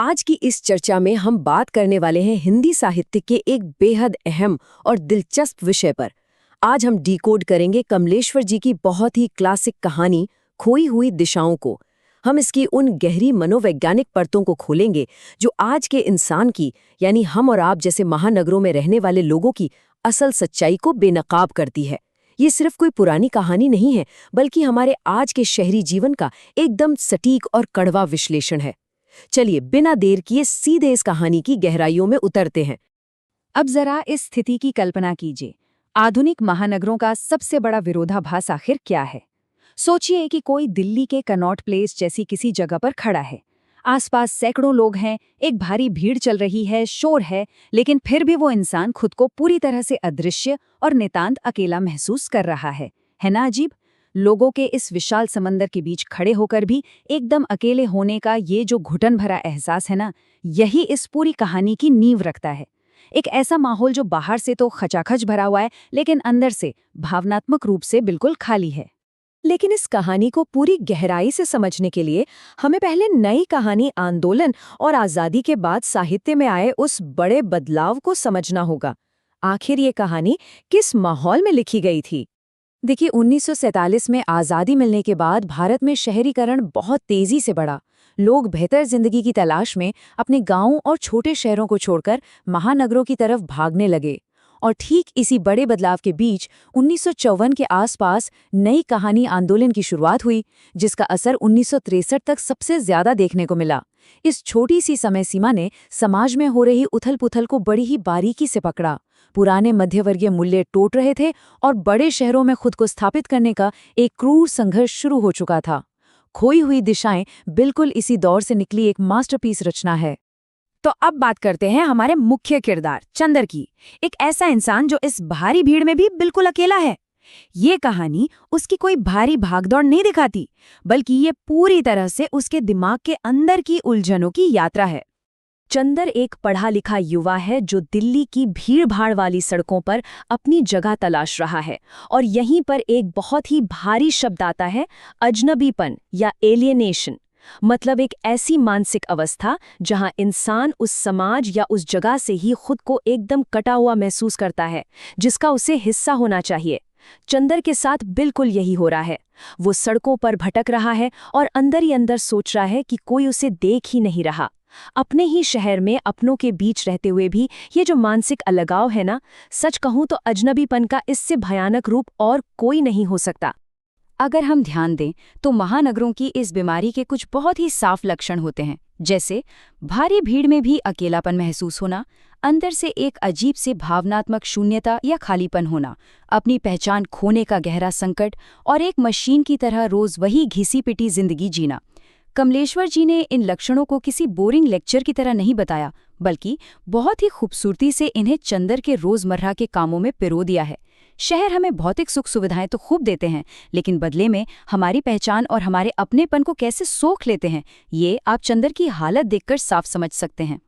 आज की इस चर्चा में हम बात करने वाले हैं हिंदी साहित्य के एक बेहद अहम और दिलचस्प विषय पर। आज हम डिकोड करेंगे कमलेश्वर जी की बहुत ही क्लासिक कहानी खोई हुई दिशाओं को। हम इसकी उन गहरी मनोवैज्ञानिक परतों को खोलेंगे जो आज के इंसान की, यानी हम और आप जैसे महानगरों में रहने वाले लोगों की असल सच्चाई को बेनकाब करती है। ये सिर्फ कोई पुरानी कहानी नहीं है, बल्कि हमारे आज के शहरी जीवन का एकदम सटीक और कड़वा विश्लेषण है। चलिए बिना देर किए सीधे इस कहानी की गहराइयों में उतरते हैं। अब जरा इस स्थिति की कल्पना कीजिए। आधुनिक महानगरों का सबसे बड़ा विरोधाभास आखिर क्या है? सोचिए कि कोई दिल्ली के कनॉट प्लेस जैसी किसी जगह पर खड़ा है। आसपास सैकड़ों लोग हैं, एक भारी भीड़ चल रही है, शोर है, लेकिन फिर भी वो इंसान खुद को पूरी तरह से अदृश्य और नितांत अकेला महसूस कर रहा है ना अजीब? लोगों के इस विशाल समंदर के बीच खड़े होकर भी एकदम अकेले होने का ये जो घुटन भरा एहसास है ना, यही इस पूरी कहानी की नींव रखता है। एक ऐसा माहौल जो बाहर से तो खचाखच भरा हुआ है, लेकिन अंदर से भावनात्मक रूप से बिल्कुल खाली है। लेकिन इस कहानी को पूरी गहराई से समझने के लिए हमें पहले नई कहानी आंदोलन और आज़ादी के बाद साहित्य में आए उस बड़े बदलाव को समझना होगा। आखिर ये कहानी किस माहौल में लिखी गई थी? देखिए, 1947 में आज़ादी मिलने के बाद भारत में शहरीकरण बहुत तेज़ी से बढ़ा। लोग बेहतर जिंदगी की तलाश में अपने गांवों और छोटे शहरों को छोड़कर महानगरों की तरफ भागने लगे। और ठीक इसी बड़े बदलाव के बीच 1954 के आसपास नई कहानी आंदोलन की शुरुआत हुई, जिसका असर 1963 तक सबसे ज्यादा देखने को मिला। इस छोटी सी समय सीमा ने समाज में हो रही उथल-पुथल को बड़ी ही बारीकी से पकड़ा। पुराने मध्यवर्गीय मूल्य टूट रहे थे और बड़े शहरों में खुद को स्थापित करने का एक क्रूर संघर्ष शुरू हो चुका था। खोई हुई दिशाएं बिल्कुल इसी दौर से निकली एक मास्टरपीस रचना है। तो अब बात करते हैं हमारे मुख्य किरदार चंदर की। एक ऐसा इंसान जो इस भारी भीड़ में भी बिल्कुल अकेला है। ये कहानी उसकी कोई भारी भागदौड़ नहीं दिखाती, बल्कि ये पूरी तरह से उसके दिमाग के अंदर की उलझनों की यात्रा है। चंदर एक पढ़ा लिखा युवा है जो दिल्ली की भीड़-भाड़ वाली सड़कों पर अपनी जगह तलाश रहा है। और यहीं पर एक बहुत ही भारी शब्द आता है, अजनबीपन या एलियनेशन। मतलब एक ऐसी मानसिक अवस्था जहां इंसान उस समाज या उस जगह से ही खुद को एकदम कटा हुआ महसूस करता है, जिसका उसे हिस्सा होना चाहिए। चंदर के साथ बिल्कुल यही हो रहा है। वो सड़कों पर भटक रहा है और अंदर ही अंदर सोच रहा है कि कोई उसे देख ही नहीं रहा। अपने ही शहर में अपनों के बीच रहते हुए भी ये जो मानसिक अलगाव है ना, सच कहूं तो अजनबीपन का इससे भयानक रूप और कोई नहीं हो सकता। अगर हम ध्यान दें तो महानगरों की इस बीमारी के कुछ बहुत ही साफ लक्षण होते हैं, जैसे भारी भीड़ में भी अकेलापन महसूस होना, अंदर से एक अजीब से भावनात्मक शून्यता या खालीपन होना, अपनी पहचान खोने का गहरा संकट और एक मशीन की तरह रोज वही घिसी पिटी जिंदगी जीना। कमलेश्वर जी ने इन लक्षणों को किसी बोरिंग लेक्चर की तरह नहीं बताया, बल्कि बहुत ही खूबसूरती से इन्हें चंदर के रोजमर्रा के कामों में पिरो दिया है। शहर हमें भौतिक सुख सुविधाएं तो खूब देते हैं, लेकिन बदले में हमारी पहचान और हमारे अपनेपन को कैसे सोख लेते हैं, ये आप चंदर की हालत देखकर साफ समझ सकते हैं।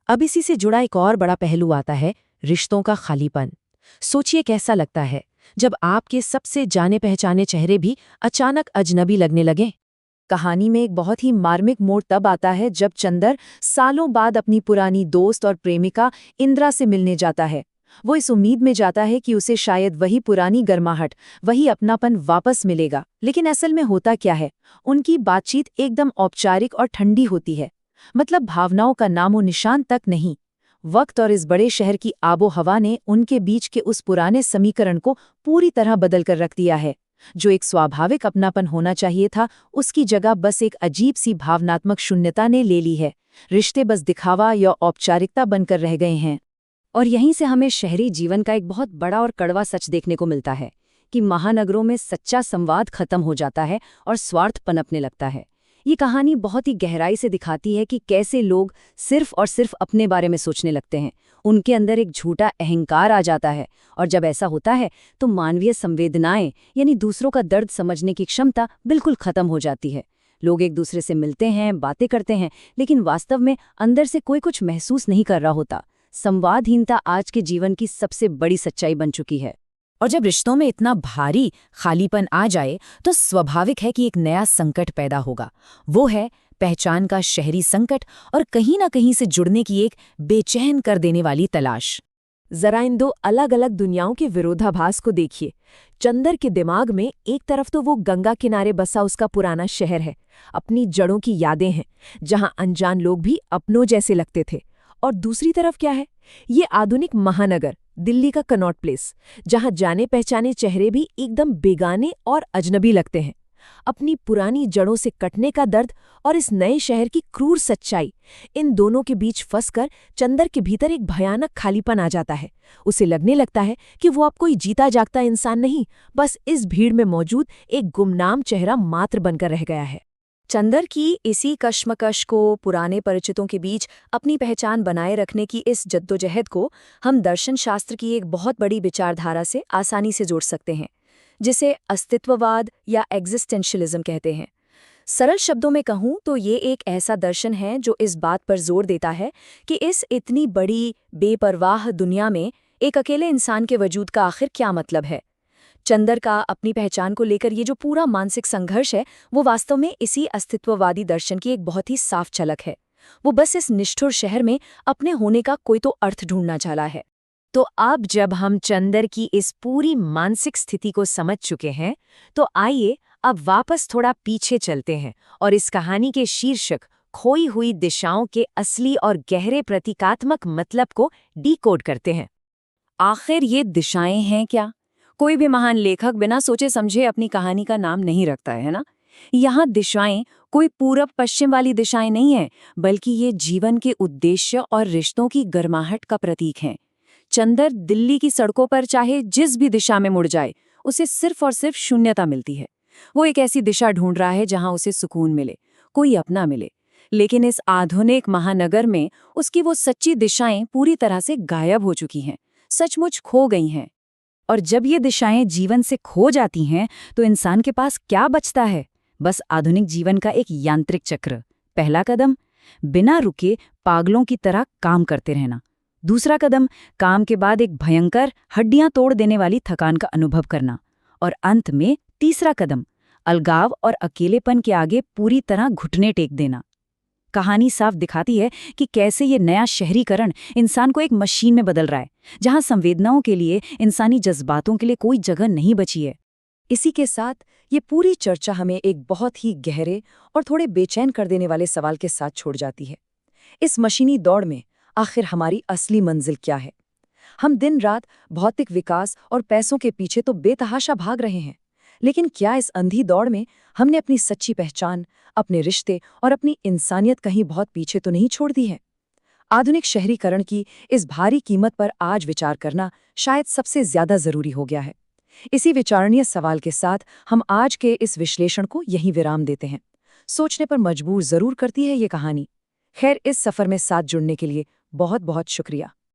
अब इसी से जुड़ा एक और बड़ा पहलू आता है, रिश्तों का खालीपन। सोचिए कैसा लगता है जब आपके सबसे जाने पहचाने चेहरे भी अचानक अजनबी लगने लगे। कहानी में एक बहुत ही मार्मिक मोड़ तब आता है जब चंदर सालों बाद अपनी पुरानी दोस्त और प्रेमिका इंदिरा से मिलने जाता है। वो इस उम्मीद में जाता है कि उसे शायद वही पुरानी गर्माहट, वही अपनापन वापस मिलेगा। लेकिन असल में होता क्या है, उनकी बातचीत एकदम औपचारिक और ठंडी होती है। मतलब भावनाओं का नामो निशान तक नहीं। वक्त और इस बड़े शहर की आबो हवा ने उनके बीच के उस पुराने समीकरण को पूरी तरह बदल कर रख दिया है। जो एक स्वाभाविक अपनापन होना चाहिए था, उसकी जगह बस एक अजीब सी भावनात्मक शून्यता ने ले ली है। रिश्ते बस दिखावा या औपचारिकता बनकर रह गए हैं। और यहीं से हमें शहरी जीवन का एक बहुत बड़ा और कड़वा सच देखने को मिलता है कि महानगरों में सच्चा संवाद खत्म हो जाता है और स्वार्थ पनपने लगता है। ये कहानी बहुत ही गहराई से दिखाती है कि कैसे लोग सिर्फ और सिर्फ अपने बारे में सोचने लगते हैं। उनके अंदर एक झूठा अहंकार आ जाता है, और जब ऐसा होता है तो मानवीय संवेदनाएं यानी दूसरों का दर्द समझने की क्षमता बिल्कुल खत्म हो जाती है। लोग एक दूसरे से मिलते हैं, बातें करते हैं, लेकिन वास्तव में अंदर से कोई कुछ महसूस नहीं कर रहा होता। संवादहीनता आज के जीवन की सबसे बड़ी सच्चाई बन चुकी है। और जब रिश्तों में इतना भारी खालीपन आ जाए तो स्वाभाविक है कि एक नया संकट पैदा होगा। वो है पहचान का शहरी संकट और कहीं ना कहीं से जुड़ने की एक बेचैन कर देने वाली तलाश। जरा इन दो अलग अलग दुनियाओं के विरोधाभास को देखिए। चंदर के दिमाग में एक तरफ तो वो गंगा किनारे बसा उसका पुराना शहर है, अपनी जड़ों की यादें हैं, जहां अनजान लोग भी अपनों जैसे लगते थे। और दूसरी तरफ क्या है? ये आधुनिक महानगर, दिल्ली का कनॉट प्लेस, जहां जाने पहचाने चेहरे भी एकदम बेगाने और अजनबी लगते हैं। अपनी पुरानी जड़ों से कटने का दर्द और इस नए शहर की क्रूर सच्चाई, इन दोनों के बीच फंसकर चंदर के भीतर एक भयानक खालीपन आ जाता है। उसे लगने लगता है कि वो अब कोई जीता जागता इंसान नहीं, बस इस भीड़ में मौजूद एक गुमनाम चेहरा मात्र बनकर रह गया है। चंदर की इसी कश्मकश को, पुराने परिचितों के बीच अपनी पहचान बनाए रखने की इस जद्दोजहद को हम दर्शन शास्त्र की एक बहुत बड़ी विचारधारा से आसानी से जोड़ सकते हैं, जिसे अस्तित्ववाद या एग्जिस्टेंशियलिज्म कहते हैं। सरल शब्दों में कहूं तो ये एक ऐसा दर्शन है जो इस बात पर जोर देता है कि इस इतनी बड़ी बेपरवाह दुनिया में एक अकेले इंसान के वजूद का आखिर क्या मतलब है। चंदर का अपनी पहचान को लेकर ये जो पूरा मानसिक संघर्ष है, वो वास्तव में इसी अस्तित्ववादी दर्शन की एक बहुत ही साफ झलक है। वो बस इस निष्ठुर शहर में अपने होने का कोई तो अर्थ ढूंढना चाहा है। तो अब जब हम चंदर की इस पूरी मानसिक स्थिति को समझ चुके हैं, तो आइए अब वापस थोड़ा पीछे चलते हैं और इस कहानी के शीर्षक खोई हुई दिशाओं के असली और गहरे प्रतीकात्मक मतलब को डीकोड करते हैं। आखिर ये दिशाएं हैं क्या? कोई भी महान लेखक बिना सोचे समझे अपनी कहानी का नाम नहीं रखता है ना? यहाँ दिशाएं कोई पूरब पश्चिम वाली दिशाएं नहीं है, बल्कि ये जीवन के उद्देश्य और रिश्तों की गर्माहट का प्रतीक हैं। चंदर दिल्ली की सड़कों पर चाहे जिस भी दिशा में मुड़ जाए, उसे सिर्फ और सिर्फ शून्यता मिलती है। वो एक ऐसी दिशा ढूंढ रहा है जहां उसे सुकून मिले, कोई अपना मिले। लेकिन इस आधुनिक महानगर में उसकी वो सच्ची दिशाएं पूरी तरह से गायब हो चुकी हैं, सचमुच खो गई हैं। और जब ये दिशाएं जीवन से खो जाती हैं, तो इंसान के पास क्या बचता है? बस आधुनिक जीवन का एक यांत्रिक चक्र। पहला कदम, बिना रुके पागलों की तरह काम करते रहना। दूसरा कदम, काम के बाद एक भयंकर हड्डियां तोड़ देने वाली थकान का अनुभव करना। और अंत में तीसरा कदम, अलगाव और अकेलेपन के आगे पूरी तरह घुटने टेक देना। कहानी साफ दिखाती है कि कैसे ये नया शहरीकरण इंसान को एक मशीन में बदल रहा है, जहां संवेदनाओं के लिए, इंसानी जज्बातों के लिए कोई जगह नहीं बची है। इसी के साथ ये पूरी चर्चा हमें एक बहुत ही गहरे और थोड़े बेचैन कर देने वाले सवाल के साथ छोड़ जाती है। इस मशीनी दौड़ में आखिर हमारी असली मंजिल क्या है? हम दिन रात भौतिक विकास और पैसों के पीछे तो बेतहाशा भाग रहे हैं, लेकिन क्या इस अंधी दौड़ में हमने अपनी सच्ची पहचान, अपने रिश्ते और अपनी इंसानियत कहीं बहुत पीछे तो नहीं छोड़ दी है? आधुनिक शहरीकरण की इस भारी कीमत पर आज विचार करना शायद सबसे ज्यादा जरूरी हो गया है। इसी विचारणीय सवाल के साथ हम आज के इस विश्लेषण को यहीं विराम देते हैं। सोचने पर मजबूर जरूर करती है ये कहानी। खैर, इस सफर में साथ जुड़ने के लिए बहुत बहुत शुक्रिया।